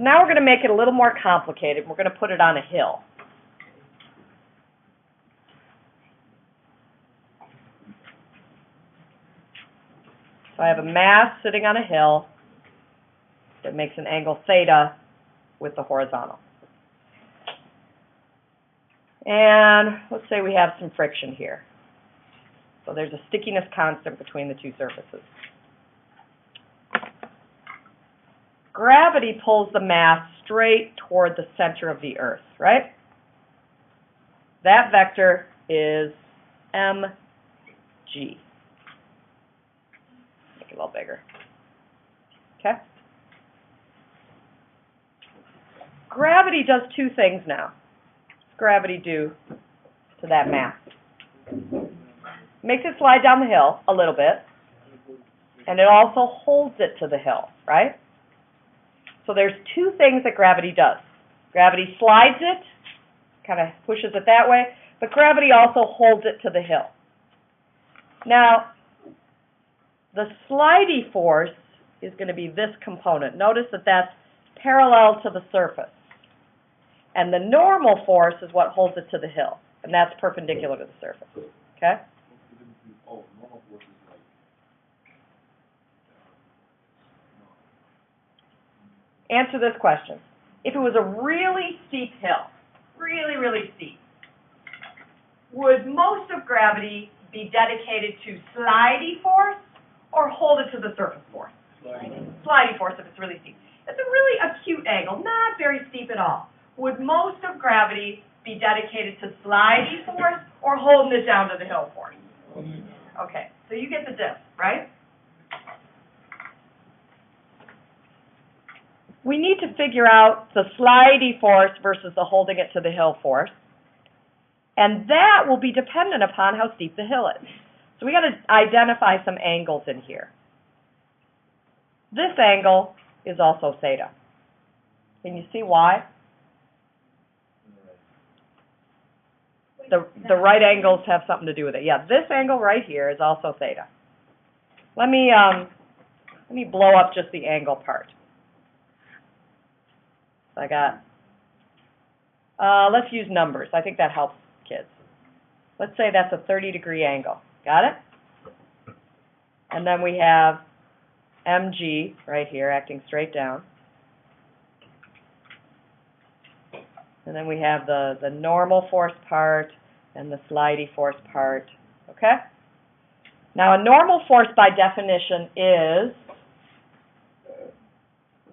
So now we're going to make it a little more complicated. We're going to put it on a hill. So I have a mass sitting on a hill that makes an angle theta with the horizontal. And let's say we have some friction here. So there's a stickiness constant between the two surfaces. Gravity pulls the mass straight toward the center of the Earth, right? That vector is mg. Make it a little bigger. Okay? Gravity does two things now. What does gravity do to that mass? Makes it slide down the hill a little bit, and it also holds it to the hill, right? So there's two things that gravity does. Gravity slides it, kind of pushes it that way, but gravity also holds it to the hill. Now, the slidey force is going to be this component. Notice that that's parallel to the surface. And the normal force is what holds it to the hill, and that's perpendicular to the surface. Okay? Answer this question. If it was a really steep hill, really steep, would most of gravity be dedicated to slidey force or hold it to the surface force? Slidey force if it's really steep. It's a really acute angle, not very steep at all. Would most of gravity be dedicated to slidey force or holding it down to the hill force? Okay, so you get the diff, right? We need to figure out the slidey force versus the holding it to the hill force. And that will be dependent upon how steep the hill is. So we got to identify some angles in here. This angle is also theta. Can you see why? The right angles have something to do with it. Yeah, this angle right here is also theta. Let me blow up just the angle part. So I got, let's use numbers. I think that helps kids. Let's say that's a 30-degree angle. Got it? And then we have mg right here acting straight down. And then we have the normal force part and the slidey force part. Okay? Now, a normal force by definition is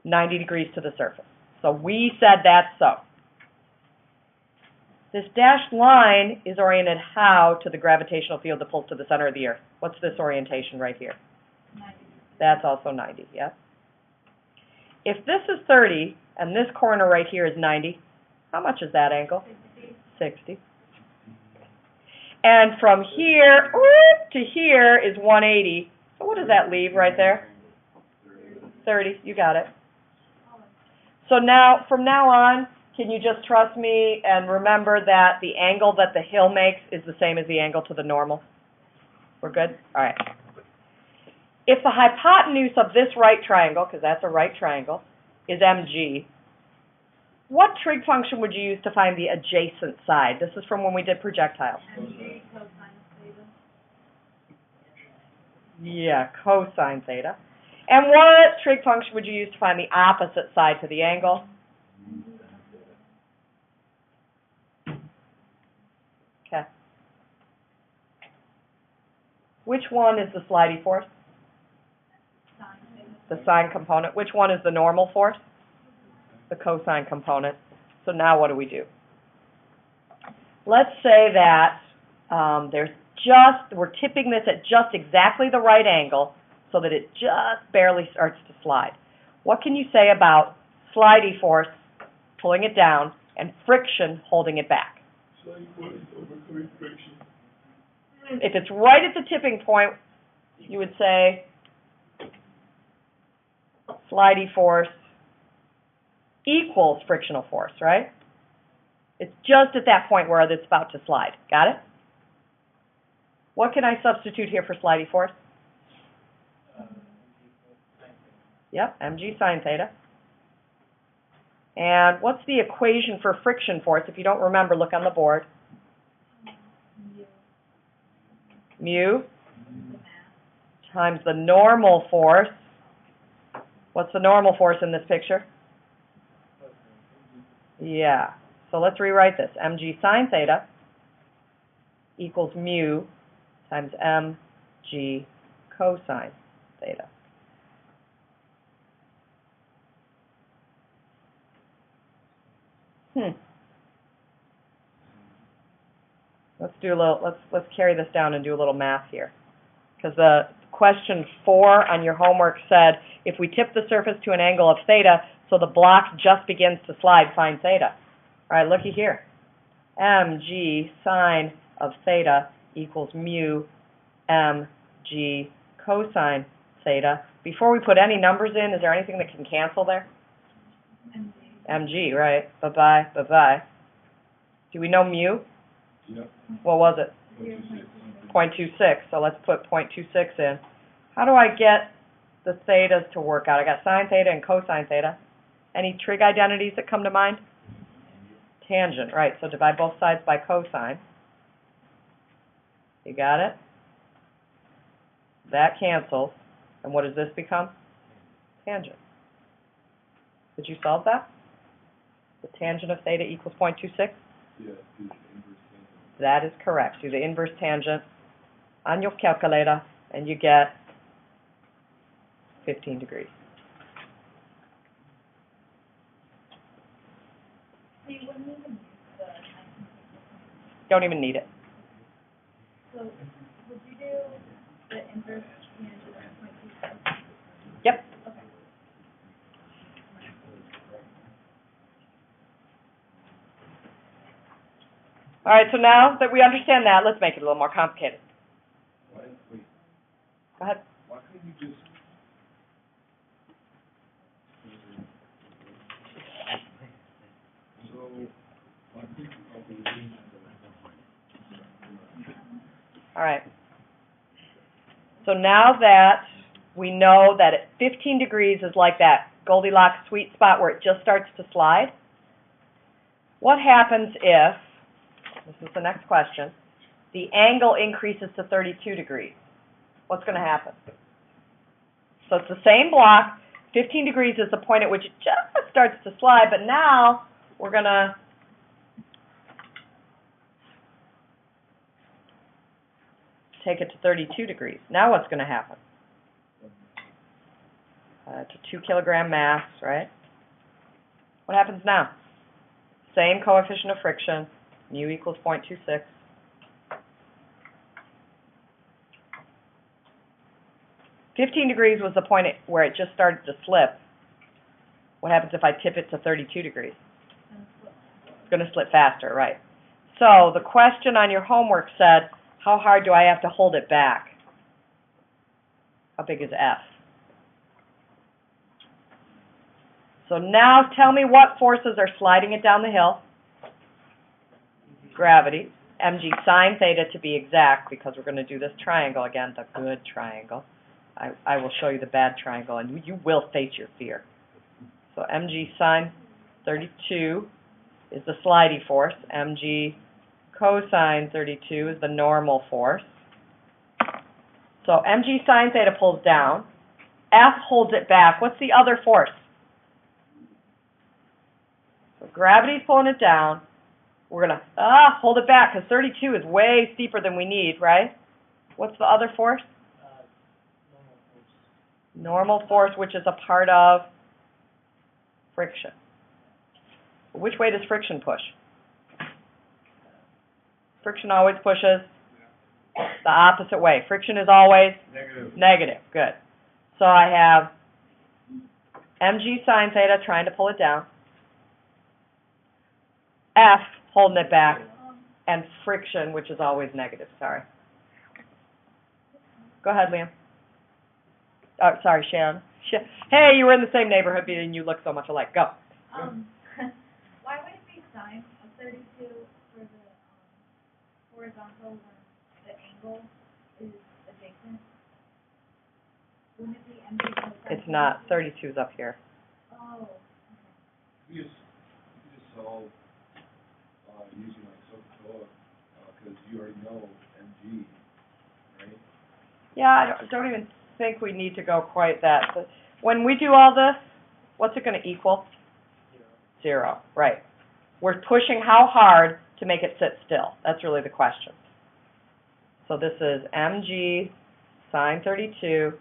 90 degrees to the surface. So we said that's so. This dashed line is oriented how to the gravitational field that pulls to the center of the Earth? What's this orientation right here? 90. That's also 90, yeah? If this is 30 and this corner right here is 90, how much is that angle? 60. And from here to here is 180. So what does that leave right there? 30. You got it. So now, from now on, can you just trust me and remember that the angle that the hill makes is the same as the angle to the normal? We're good? All right. If the hypotenuse of this right triangle, because that's a right triangle, is mg, what trig function would you use to find the adjacent side? This is from when we did projectiles. mg cosine theta. Yeah, cosine theta. And what trig function would you use to find the opposite side to the angle? Okay. Which one is the slidey force? The sine component. Which one is the normal force? The cosine component. So now what do we do? Let's say that we're tipping this at just exactly the right angle so that it just barely starts to slide. What can you say about slidey force pulling it down and friction holding it back? Slidey force overcoming friction. If it's right at the tipping point, you would say slidey force equals frictional force, right? It's just at that point where it's about to slide. Got it? What can I substitute here for slidey force? Yep, mg sine theta. And what's the equation for friction force? If you don't remember, look on the board. Mu times the normal force. What's the normal force in this picture? Yeah. So let's rewrite this. mg sine theta equals mu times mg cosine theta. Let's carry this down and do a little math here. Because the question 4 on your homework said, if we tip the surface to an angle of theta, so the block just begins to slide, find theta. All right, looky here. mg sine of theta equals mu mg cosine theta. Before we put any numbers in, is there anything that can cancel there? mg, right? Bye-bye, bye-bye. Do we know mu? Yep. What was it? 0.26, so let's put 0.26 in. How do I get the thetas to work out? I got sine theta and cosine theta. Any trig identities that come to mind? Tangent, right, so divide both sides by cosine. You got it? That cancels. And what does this become? Tangent. Did you solve that? The tangent of theta equals 0.26? Yeah, do the inverse tangent. That is correct. Do the inverse tangent on your calculator, and you get 15 degrees. So you wouldn't even use the 19. Don't even need it. So would you do the inverse tangent of 0.26? Yep. Okay. All right, so now that we understand that, let's make it a little more complicated. Wait, Go ahead. why couldn't you just? So, why couldn't you All right. So now that we know that at 15 degrees is like that Goldilocks sweet spot where it just starts to slide, what happens if, this is the next question, the angle increases to 32 degrees? What's going to happen? So it's the same block. 15 degrees is the point at which it just starts to slide, but now we're going to take it to 32 degrees. Now what's going to happen? It's a 2 kilogram mass, right? What happens now? Same coefficient of friction, mu equals 0.26. $15 degrees was the point where it just started to slip. What happens if I tip it to 32 degrees? It's going to slip faster, right? So the question on your homework said, how hard do I have to hold it back? How big is F? So now tell me what forces are sliding it down the hill. Gravity. mg sine theta to be exact, because we're going to do this triangle again, the good triangle. I will show you the bad triangle, and you will face your fear. So mg sine 32 is the slidey force. mg cosine 32 is the normal force. So mg sine theta pulls down. F holds it back. What's the other force? So gravity's pulling it down. We're going to hold it back, because 32 is way steeper than we need, right? What's the other force? Normal force, which is a part of friction. Which way does friction push? Friction always pushes the opposite way. Friction is always negative. Good. So I have mg sine theta trying to pull it down, F holding it back, and friction, which is always negative. Sorry. Go ahead, Liam. Oh, sorry, Sharon. Hey, you were in the same neighborhood, and you look so much alike. Go. Why would it be sine of 32 for the horizontal when the angle is adjacent? Wouldn't it be mg cosine? It's not. 32 is up here. Oh. Yes, solve, using like SOHCAHTOA, cause you already know MG, right? Yeah, I don't even think we need to go quite that. But when we do all this, what's it gonna equal? 0, right. We're pushing how hard to make it sit still. That's really the question. So this is mg sine 32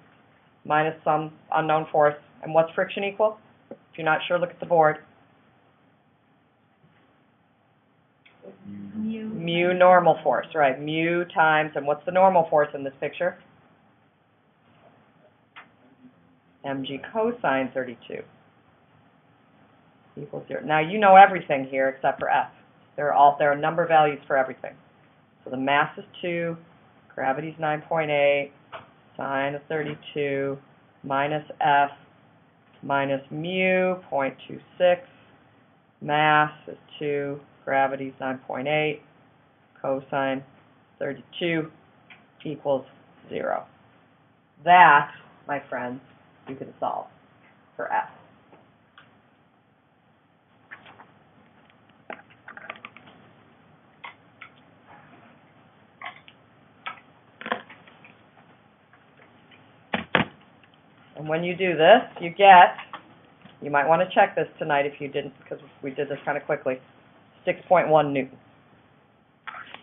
minus some unknown force. And what's friction equal? If you're not sure, look at the board. Mu normal force, right. Mu times, and what's the normal force in this picture? mg cosine 32 equals 0. Now you know everything here except for F. There are a number of values for everything. So the mass is 2, gravity's 9.8, sine of 32, minus F, minus mu, 0.26, mass is 2, gravity's 9.8, cosine 32 equals 0. That, my friends, you can solve for F. And when you do this, you get, you might want to check this tonight if you didn't, because we did this kind of quickly, 6.1 newtons.